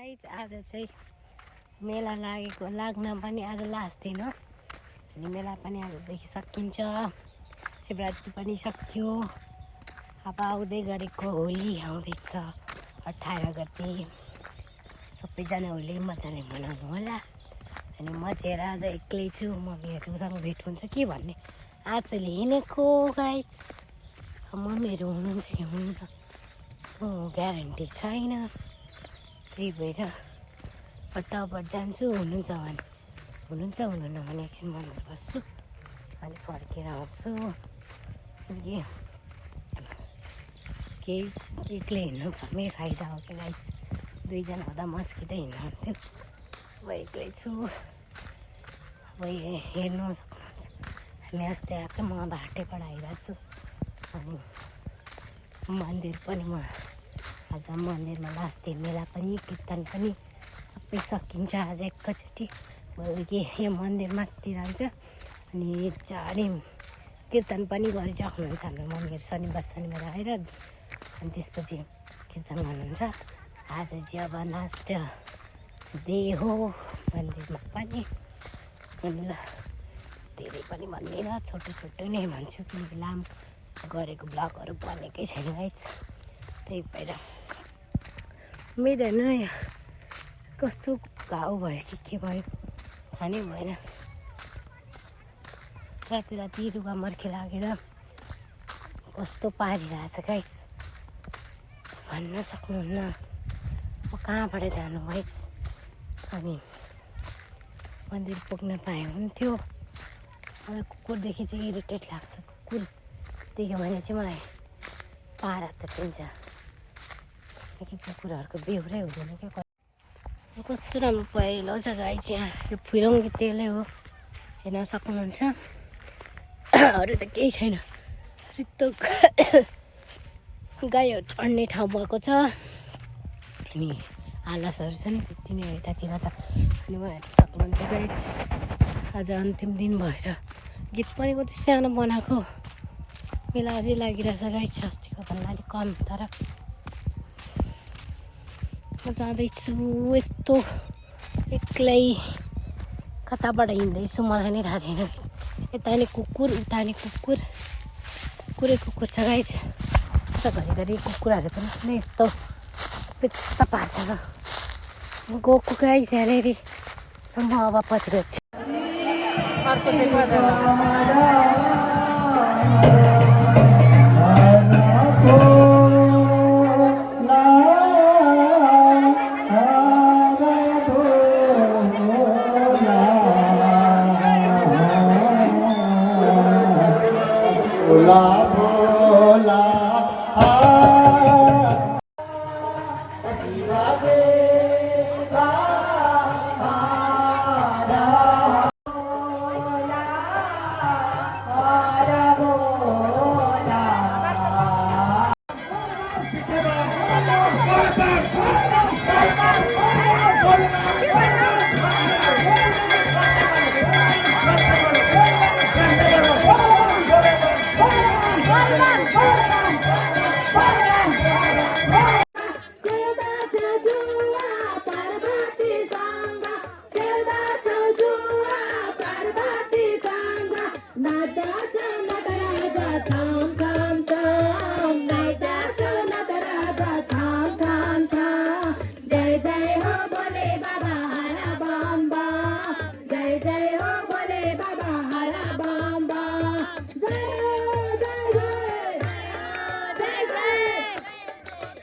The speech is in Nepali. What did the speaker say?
गाइज आज चाहिँ मेला लाग्न पनि आज लास्ट दिन हो अनि मेला पनि आजदेखि सकिन्छ। शिवरात्रि पनि सक्यो। अब आउँदै गरेको होली आउँदैछ 18 गते। सबैजना होली मजाले मनाउनु होला। अनि म चाहिँ आज एक्लै छु, मम्मीहरूसँग भेट हुन्छ कि भन्ने आजले हिँडेको गाइज। मम्मीहरू हुनुहुन्छ कि हुनुहुन्छ ग्यारेन्टी छैन, त्यही भएर फटाफट जान्छु। हुनुहुन्छ भने हुनुहुन्छ, हुनुहुन्न भने एकछिन मन्दिर बस्छु अनि फर्केर आउँछु। केही एक्लै हिँड्नु घरमै फाइदा हो कि गाइज। दुईजना हुँदा मस्किँदै हिँड्नुहुन्थ्यो। अब एक्लै छु। अब हेर्नु सक्नुहुन्छ हामी अस्ति आएको म अब हाटेबाट आइरहेको छु। अनि मन्दिर पनि म आज मन्दिरमा लास्ट दिन मेला पनि कीर्तन पनि सबै सकिन्छ आज एकैचोटि। बेलुकी यो मन्दिर माथि रहन्छ अनि चाँडै कीर्तन पनि गरिराख्नुहुन्छ हाम्रो मम्मीहरू। शनिबार आएर अनि त्यसपछि कीर्तन गर्नुहुन्छ। आज चाहिँ अब लास्ट डे हो मन्दिरमा पनि। अनि ल धेरै पनि भन्दिनँ, छोटो नै भन्छु किनकि लामो गरेको ब्लगहरू बनेकै छैन गाइज। त्यही भएर मेरो हेर्नु कस्तो घाउ भयो कि के भयो थाहा नै भएन। राति रुगा मर्की लागेर कस्तो पारिरहेछ गाइज, भन्न सक्नुहुन्न। म कहाँबाट जानु गाइज। अनि मन्दिर पुग्न पाए हुन्थ्यो। मलाई कुकुरदेखि चाहिँ इरिटेट लाग्छ। कुकुर देख्यो भने चाहिँ मलाई पारा दिन्छ कि कुकुरहरूको बेहोरै हुँदैन क्या। कस्तो राम्रो पहिलो जग्गा चाहिँ यहाँ यो फुरङ्गी तेलै हो, हेर्न सक्नुहुन्छ। अरू त केही छैन। रित्तो गाईहरू चढ्ने ठाउँ भएको छ अनि आलसहरू छ नि त्यति नै यतातिर त। अनि उहाँहरू सक्नुहुन्छ गाइज। आज अन्तिम दिन भएर गीत पनि कति सानो बनाएको। मेला अझै लागिरहेछ गाइज, अस्तिको भन्दा अलिक कम। तर म जाँदैछु यस्तो एक्लै, कताबाट हिँड्दैछु मलाई नै थाहा छैन। यता नि कुकुर उता नि कुकुर, कुकुर छ गाइज। घरिघरि कुकुरहरू पनि यस्तो पित्त पार्छ न। गएको गाइज यहाँनिर। म अब पछि गएको छु। अर्को चाहिँ भोला